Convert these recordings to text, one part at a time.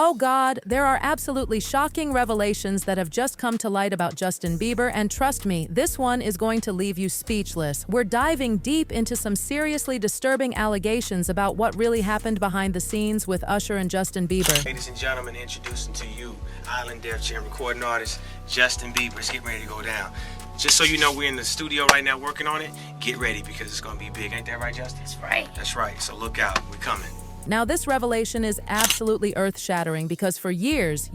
Oh God, there are absolutely shocking revelations that have just come to light about Justin Bieber, and trust me, this one is going to leave you speechless. We're diving deep into some seriously disturbing allegations about what really happened behind the scenes with Usher and Justin Bieber. Ladies and gentlemen, introducing to you, Island Def Jam recording artist, Justin Bieber. It's getting ready to go down. Just so you know, we're in the studio right now working on it. Get ready because it's gonna be big. Ain't that right, Justin? That's right. That's right, so look out, we're coming. Now, this revelation is absolutely earth-shattering because for years,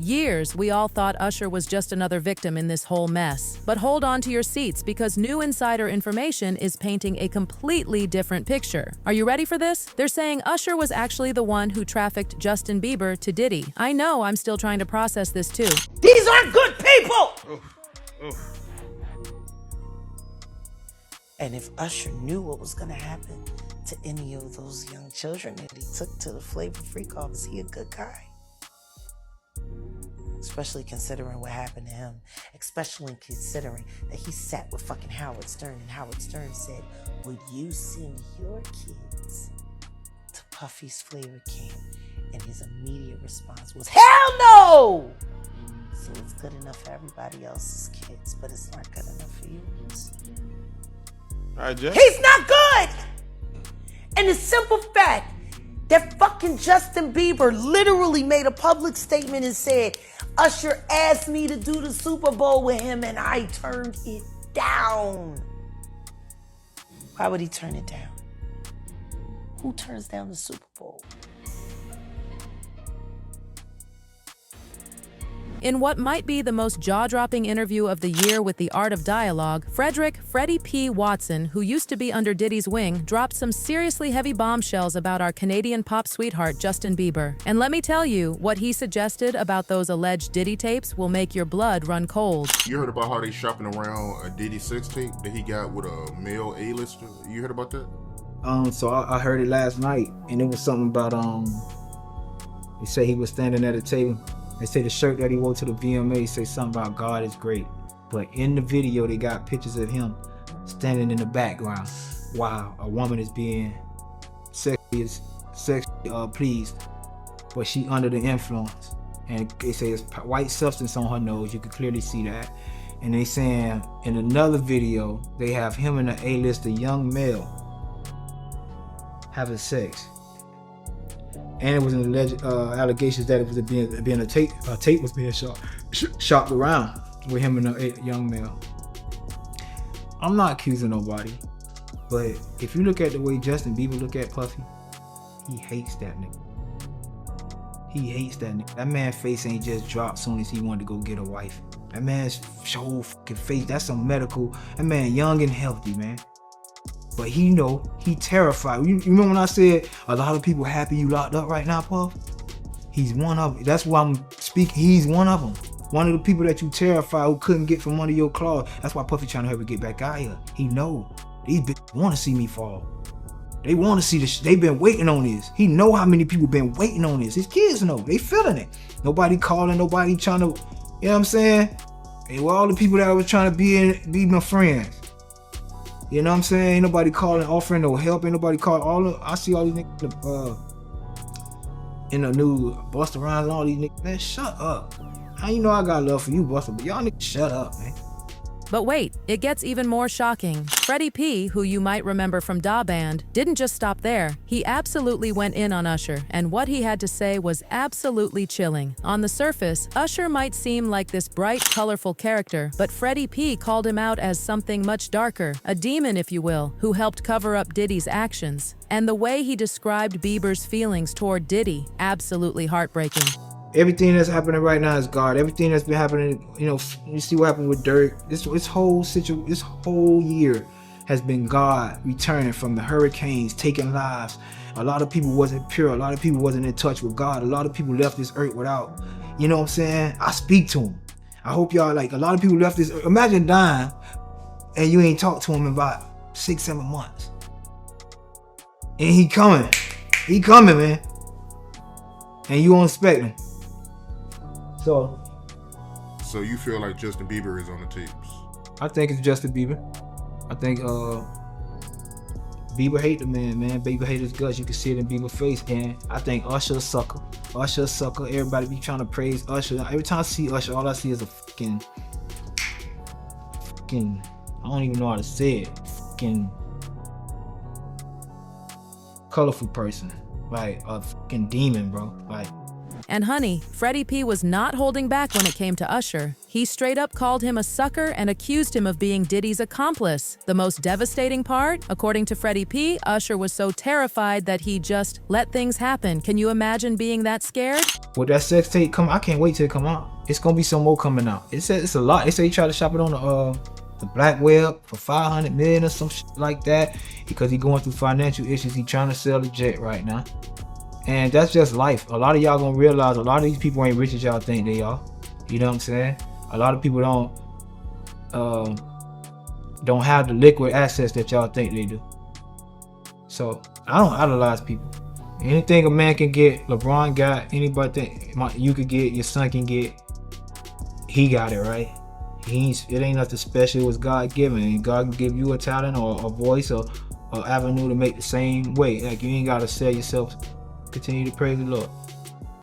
we all thought Usher was just another victim in this whole mess. But hold on to your seats because new insider information is painting a completely different picture. Are you ready for this? They're saying Usher was actually the one who trafficked Justin Bieber to Diddy. I know, I'm still trying to process this too. These aren't good people! Oof. And if Usher knew what was gonna happen to any of those young children that he took to the Flavor Freak off, is he a good guy? Especially considering what happened to him. Especially considering that he sat with fucking Howard Stern, and Howard Stern said, would you send your kids to Puffy's Flavor King? And his immediate response was, hell no! So it's good enough for everybody else's kids, but it's not good enough for yours. All right, Jeff. He's not good! And the simple fact that fucking Justin Bieber literally made a public statement and said, Usher asked me to do the Super Bowl with him and I turned it down. Why would he turn it down? Who turns down the Super Bowl? In what might be the most jaw-dropping interview of the year with The Art of Dialogue, Freddy P. Watson, who used to be under Diddy's wing, dropped some seriously heavy bombshells about our Canadian pop sweetheart Justin Bieber. And let me tell you, what he suggested about those alleged Diddy tapes will make your blood run cold. You heard about how they shopping around a Diddy sex tape that he got with a male A-lister? You heard about that? So I heard it last night, and it was something about they say he was standing at a table. They say the shirt that he wore to the VMA say something about God is great. But in the video, they got pictures of him standing in the background while a woman is being sexually pleased, but she under the influence. And they say it's white substance on her nose. You can clearly see that. And they saying in another video, they have him and an A-list, a young male, having sex. And it was an alleged allegations that it was being a tape was being shopped around with him and a young male. I'm not accusing nobody, but if you look at the way Justin Bieber look at Puffy, he hates that nigga. He hates that nigga. That man's face ain't just dropped soon as he wanted to go get a wife. That man's whole fucking face, that's some medical. That man young and healthy, man. But he know, he terrified. You remember when I said a lot of people happy you locked up right now, Puff? He's one of them. That's why I'm speaking. He's one of them. One of the people that you terrified who couldn't get from under your claws. That's why Puffy trying to help her get back out here. He know. These bitches want to see me fall. They want to see this. They been waiting on this. He know how many people been waiting on this. His kids know. They feeling it. Nobody calling. Nobody trying to, you know what I'm saying? And with all the people that was trying to be my friends. You know what I'm saying? Ain't nobody calling, offering no help. Ain't nobody calling. I see all these niggas in the news, Busta Rhymes and all these niggas. Man, shut up. How you know I got love for you, Busta, but y'all niggas shut up, man. But wait, it gets even more shocking. Freddy P, who you might remember from Da Band, didn't just stop there. He absolutely went in on Usher, and what he had to say was absolutely chilling. On the surface, Usher might seem like this bright, colorful character, but Freddy P called him out as something much darker, a demon, if you will, who helped cover up Diddy's actions. And the way he described Bieber's feelings toward Diddy, absolutely heartbreaking. Everything that's happening right now is God. Everything that's been happening, you know, you see what happened with Dirk. This whole year has been God returning from the hurricanes, taking lives. A lot of people wasn't pure. A lot of people wasn't in touch with God. A lot of people left this earth without, you know what I'm saying? I speak to them. I hope y'all, like, a lot of people left this earth. Imagine dying and you ain't talked to him in about 6-7 months. And he coming, man. And you don't expect him. So you feel like Justin Bieber is on the tapes? I think it's Justin Bieber. I think Bieber hate the man. Bieber hate his guts. You can see it in Bieber's face. And I think Usher a sucker. Usher a sucker. Everybody be trying to praise Usher. Every time I see Usher, all I see is a fucking, I don't even know how to say it. Fucking colorful person. Like a fucking demon, bro. Like. And honey, Freddy P was not holding back when it came to Usher. He straight up called him a sucker and accused him of being Diddy's accomplice. The most devastating part? According to Freddy P, Usher was so terrified that he just let things happen. Can you imagine being that scared? With that sex tape come, I can't wait till it come out. It's gonna be some more coming out. It's a lot. They say he tried to shop it on the black web for 500 million or some shit like that because he going through financial issues. He trying to sell the jet right now. And that's just life. A lot of y'all gonna realize a lot of these people ain't rich as y'all think they are. You know what I'm saying? A lot of people don't have the liquid assets that y'all think they do. So I don't idolize people. Anything a man can get, LeBron got. Anybody think you could get, your son can get. He got it, right? It ain't nothing special. It was God given, and God can give you a talent or a voice or avenue to make the same way. Like you ain't gotta sell yourself. Continue to praise the Lord.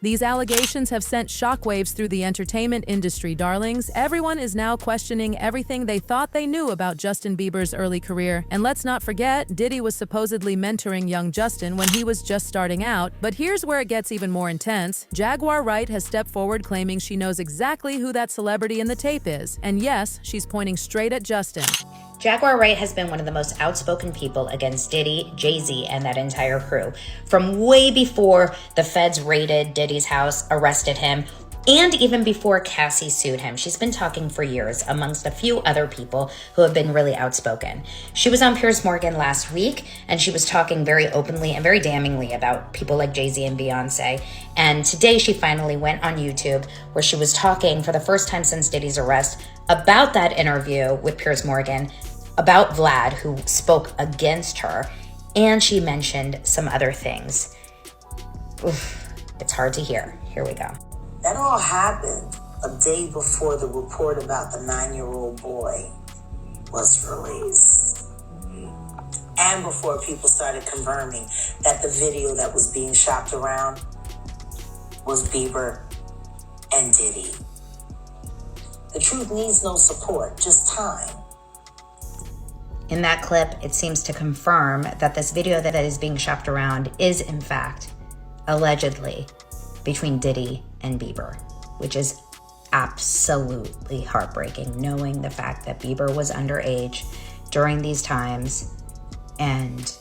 These allegations have sent shockwaves through the entertainment industry, darlings. Everyone is now questioning everything they thought they knew about Justin Bieber's early career. And let's not forget, Diddy was supposedly mentoring young Justin when he was just starting out. But here's where it gets even more intense. Jaguar Wright has stepped forward claiming she knows exactly who that celebrity in the tape is. And yes, she's pointing straight at Justin. Jaguar Wright has been one of the most outspoken people against Diddy, Jay-Z, and that entire crew. From way before the feds raided Diddy's house, arrested him, and even before Cassie sued him. She's been talking for years amongst a few other people who have been really outspoken. She was on Piers Morgan last week, and she was talking very openly and very damningly about people like Jay-Z and Beyonce. And today she finally went on YouTube where she was talking for the first time since Diddy's arrest about that interview with Piers Morgan, about Vlad, who spoke against her, and she mentioned some other things. Oof, it's hard to hear. Here we go. That all happened a day before the report about the 9-year-old boy was released. And before people started confirming that the video that was being shopped around was Bieber and Diddy. The truth needs no support, just time. In that clip, it seems to confirm that this video that is being shopped around is, in fact, allegedly between Diddy and Bieber, which is absolutely heartbreaking, knowing the fact that Bieber was underage during these times and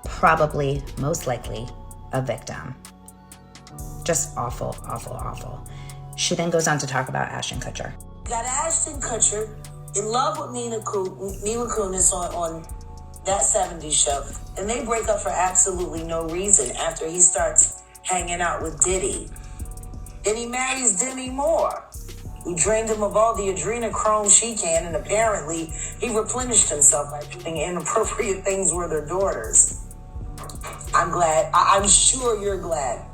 probably, most likely, a victim. Just awful, awful, awful. She then goes on to talk about Ashton Kutcher. Got Ashton Kutcher in love with Mila Kunis on that 70s show, and they break up for absolutely no reason after he starts hanging out with Diddy. Then he marries Demi Moore, who drained him of all the adrenochrome she can, and apparently he replenished himself by putting inappropriate things with their daughters. I'm glad, I'm sure you're glad,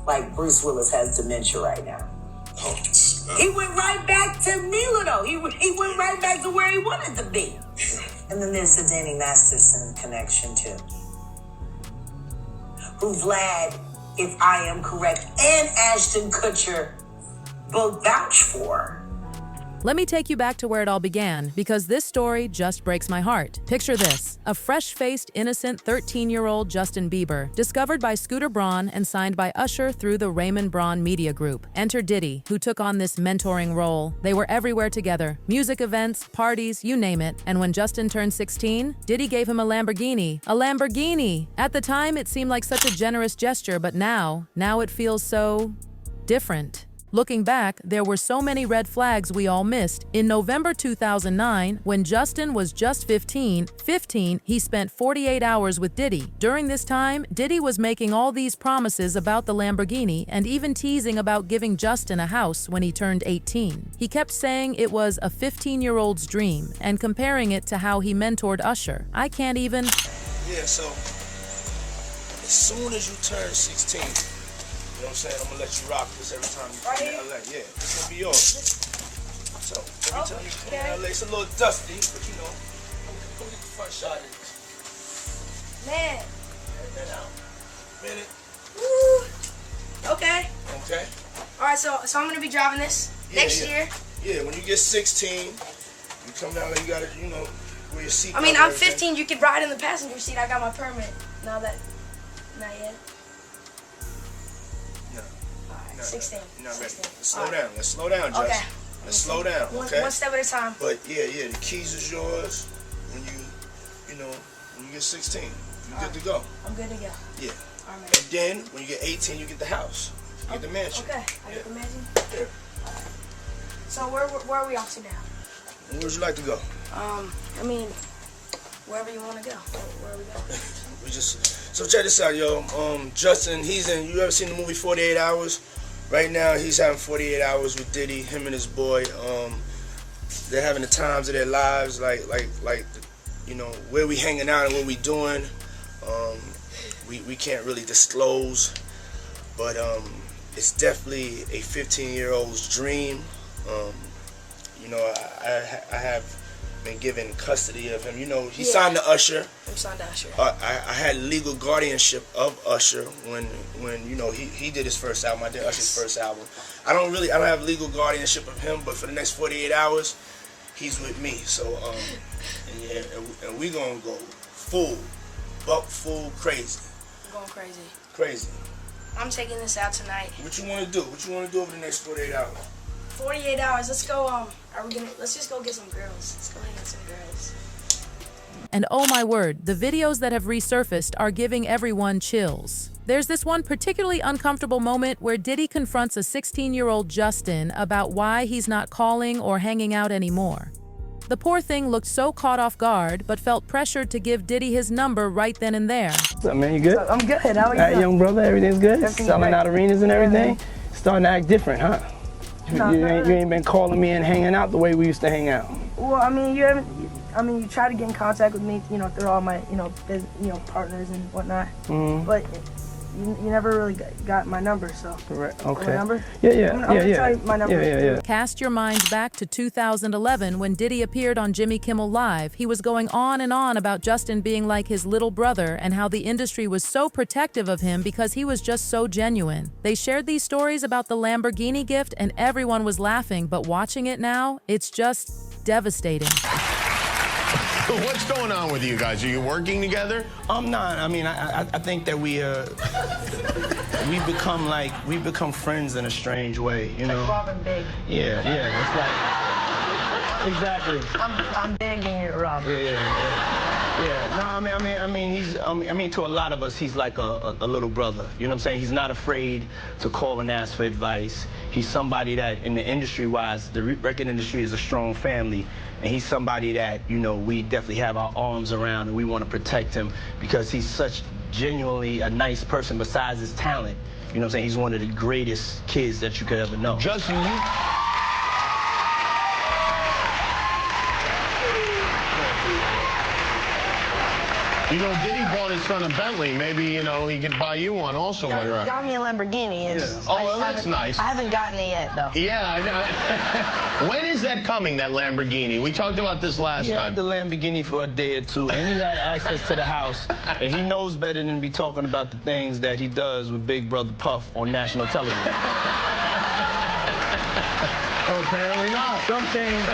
like Bruce Willis has dementia right now. He went right back to Mila, though. He went right back to where he wanted to be. And then there's the Danny Masterson connection, too. Who Vlad, if I am correct, and Ashton Kutcher both vouch for. Let me take you back to where it all began, because this story just breaks my heart. Picture this: a fresh-faced, innocent 13-year-old Justin Bieber, discovered by Scooter Braun and signed by Usher through the Raymond Braun Media Group. Enter Diddy, who took on this mentoring role. They were everywhere together: music events, parties, you name it. And when Justin turned 16, Diddy gave him a Lamborghini. A Lamborghini! At the time, it seemed like such a generous gesture, but now it feels so different. Looking back, there were so many red flags we all missed. In November 2009, when Justin was just 15, he spent 48 hours with Diddy. During this time, Diddy was making all these promises about the Lamborghini and even teasing about giving Justin a house when he turned 18. He kept saying it was a 15-year-old's dream and comparing it to how he mentored Usher. I can't even... Yeah, so as soon as you turn 16, you know what I'm saying? I'm gonna let you rock this every time you come to LA. Yeah, it's gonna be yours. So every time you come to LA, it's a little dusty, but you know, come get the front shot of this. Man. Hand that out. Minute. Woo. Okay. Okay. All right, so I'm gonna be driving this next year. Yeah, when you get 16, you come down and you gotta, you know, wear your seat. I mean, I'm 15. You could ride in the passenger seat. I got my permit. Not yet. No. All right, No, 16. No, ready. 16. Let's slow down. Let's slow down, Justin. Okay. Let's slow down. Okay. One step at a time. But yeah, the keys is yours when you know, when you get 16. You good to go. I'm good to go. Yeah. All right. And then when you get 18, you get the house. You get the mansion. Okay. I get the mansion. Yeah. So where are we off to now? Where would you like to go? I mean, wherever you want to go. Where are we going? We just so check this out, yo. Justin, he's in. You ever seen the movie 48 Hours? Right now, he's having 48 hours with Diddy. Him and his boy. They're having the times of their lives, like you know, where we hanging out and what we doing. We can't really disclose, but it's definitely a 15-year-old's dream. You know, I have been given custody of him. You know, he signed to Usher. I'm signed to Usher. I had legal guardianship of Usher when you know he did his first album. I did Usher's first album. I don't have legal guardianship of him, but for the next 48 hours, he's with me. So and we gonna go full crazy. I'm going crazy. Crazy. I'm taking this out tonight. What you wanna do? What you wanna do over the next 48 hours? 48 hours. Let's go. Let's just go get some girls. Let's go hang with some girls. And oh my word, the videos that have resurfaced are giving everyone chills. There's this one particularly uncomfortable moment where Diddy confronts a 16-year-old Justin about why he's not calling or hanging out anymore. The poor thing looked so caught off guard, but felt pressured to give Diddy his number right then and there. What's up, man? You good? I'm good. How are you? Hey, young brother, everything's good? Everything's Selling great. out arenas and everything? Starting to act different, huh? You ain't been calling me and hanging out the way we used to hang out. Well, I mean, you haven't. I mean, you try to get in contact with me, you know, through all my, partners and whatnot. Mm-hmm. But you never really got my number, so. Correct. Okay. My number? Yeah. I'm gonna tell you my number. Yeah. Cast your minds back to 2011 when Diddy appeared on Jimmy Kimmel Live. He was going on and on about Justin being like his little brother and how the industry was so protective of him because he was just so genuine. They shared these stories about the Lamborghini gift and everyone was laughing, but watching it now, it's just devastating. What's going on with you guys? Are you working together? I'm not. I mean, I think that we become friends in a strange way, you know? Like Rob and Big. Yeah. It's like, exactly. I'm Big and you're Rob. Yeah. No, I mean, to a lot of us, he's like a little brother. You know what I'm saying? He's not afraid to call and ask for advice. He's somebody that, in the industry-wise, the record industry is a strong family. And he's somebody that, you know, we definitely have our arms around and we want to protect him because he's such genuinely a nice person besides his talent. You know what I'm saying? He's one of the greatest kids that you could ever know. Justin, you know, Diddy bought his son a Bentley. Maybe, you know, he could buy you one also while you're out. Got me a Lamborghini. And Oh, well, that's nice. I haven't gotten it yet, though. Yeah, I know. When is that coming, that Lamborghini? We talked about this last time. The Lamborghini for a day or two, and he had access to the house, and he knows better than to be talking about the things that he does with Big Brother Puff on national television. Oh, apparently not. Some things,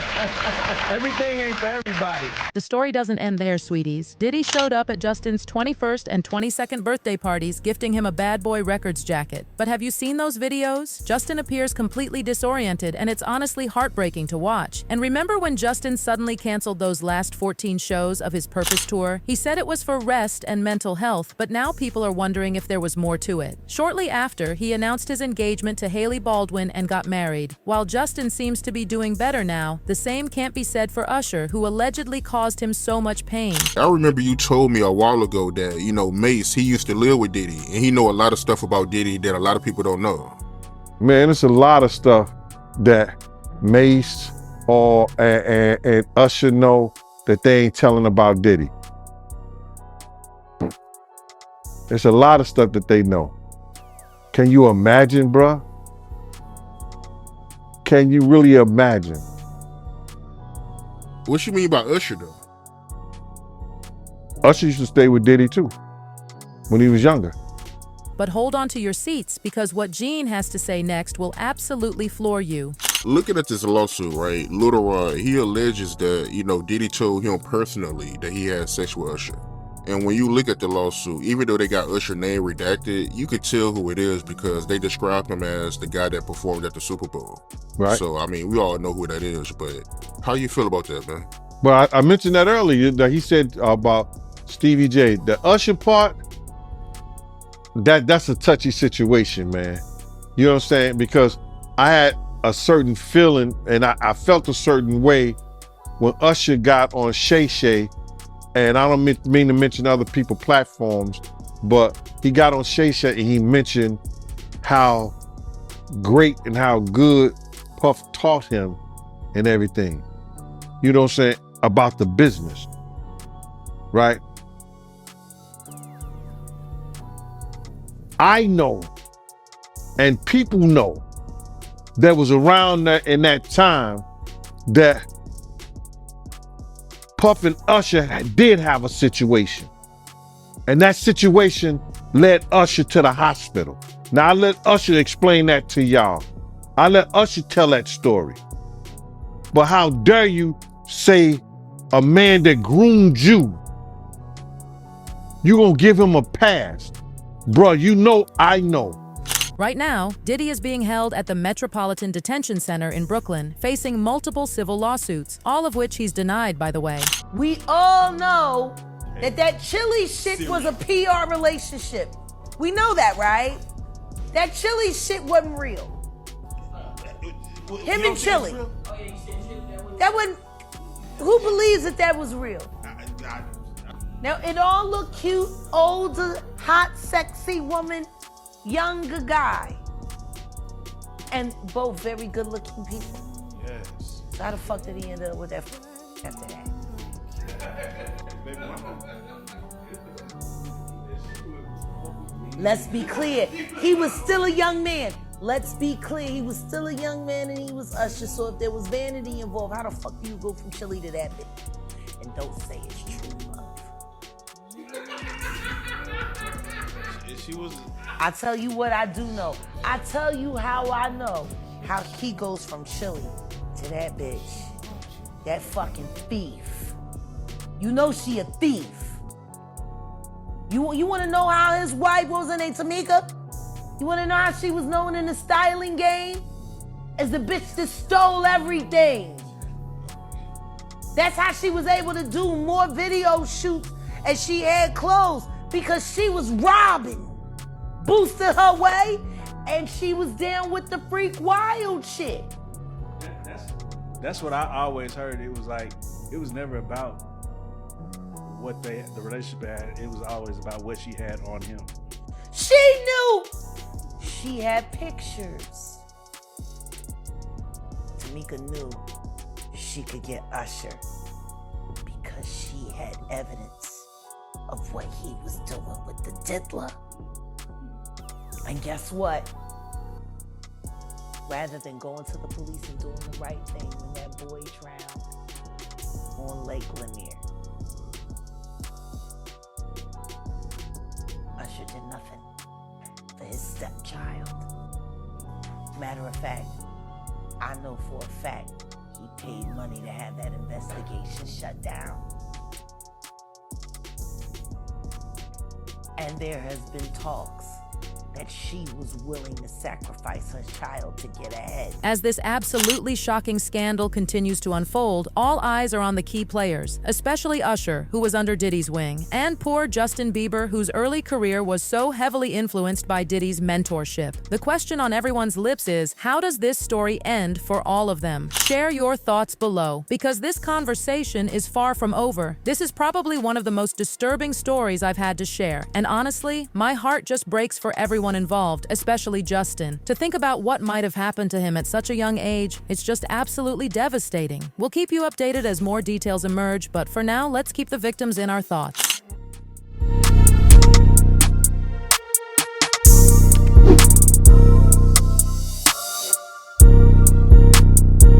everything ain't for everybody. The story doesn't end there, sweeties. Diddy showed up at Justin's 21st and 22nd birthday parties, gifting him a Bad Boy Records jacket. But have you seen those videos? Justin appears completely disoriented, and it's honestly heartbreaking to watch. And remember when Justin suddenly canceled those last 14 shows of his Purpose Tour? He said it was for rest and mental health, but now people are wondering if there was more to it. Shortly after, he announced his engagement to Hailey Baldwin and got married. While Justin seems to be doing better now, the same can't be said for Usher, who allegedly caused him so much pain. I remember you told me a while ago that, you know, Mace, he used to live with Diddy, and he know a lot of stuff about Diddy that a lot of people don't know. Man, it's a lot of stuff that Mace and Usher know that they ain't telling about Diddy. There's a lot of stuff that they know. Can you imagine, bruh? Can you really imagine? What you mean by Usher, though? Usher used to stay with Diddy too when he was younger. But hold on to your seats, because what Gene has to say next will absolutely floor you. Looking at this lawsuit, right, Lil Rod, he alleges that, Diddy told him personally that he had sex with Usher. And when you look at the lawsuit, even though they got Usher's name redacted, you could tell who it is because they described him as the guy that performed at the Super Bowl. Right. So, I mean, we all know who that is, but how you feel about that, man? Well, I mentioned that earlier, that he said about Stevie J. The Usher part, that's a touchy situation, man. You know what I'm saying? Because I had a certain feeling, and I felt a certain way when Usher got on Shay Shay, and I don't mean to mention other people's platforms, but he got on Shay Shay and he mentioned how great and how good Puff taught him and everything. You know what I'm saying? About the business, right? I know, and people know, that was around in that time that Puff and Usher did have a situation. And that situation led Usher to the hospital. Now I let Usher explain that to y'all. I let Usher tell that story. But how dare you say a man that groomed you gonna give him a pass? Bruh, you know I know. Right now, Diddy is being held at the Metropolitan Detention Center in Brooklyn, facing multiple civil lawsuits, all of which he's denied, by the way. We all know that Chili shit was a PR relationship. We know that, right? That Chili shit wasn't real. Him and Chili. That wasn't. Who believes that was real? Now, it all looked cute, older, hot, sexy woman, younger guy. And both very good-looking people. Yes. So how the fuck did he end up with that after that? Let's be clear. He was still a young man. Let's be clear. He was still a young man and he was Usher. So if there was vanity involved, how the fuck do you go from Chili to that bitch? And don't say it's true love. She was. I tell you what I do know. I tell you how I know how he goes from Chili to that bitch. That fucking thief. You know she a thief. You want to know how his wife, what was her name, Tamika? You want to know how she was known in the styling game? As the bitch that stole everything. That's how she was able to do more video shoots as she had clothes, because she was robbing. Boosted her way, and she was down with the freak wild shit. That's what I always heard. It was like, it was never about what the relationship had. It was always about what she had on him. She knew she had pictures. Tamika knew she could get Usher because she had evidence of what he was doing with the diddler. And guess what? Rather than going to the police and doing the right thing when that boy drowned on Lake Lanier, Usher did nothing for his stepchild. Matter of fact, I know for a fact he paid money to have that investigation shut down. And there has been talks that she was willing to sacrifice her child to get ahead. As this absolutely shocking scandal continues to unfold, all eyes are on the key players, especially Usher, who was under Diddy's wing, and poor Justin Bieber, whose early career was so heavily influenced by Diddy's mentorship. The question on everyone's lips is, how does this story end for all of them? Share your thoughts below, because this conversation is far from over. This is probably one of the most disturbing stories I've had to share, and honestly, my heart just breaks for everyone involved, especially Justin. To think about what might have happened to him at such a young age, it's just absolutely devastating. We'll keep you updated as more details emerge, but for now, let's keep the victims in our thoughts.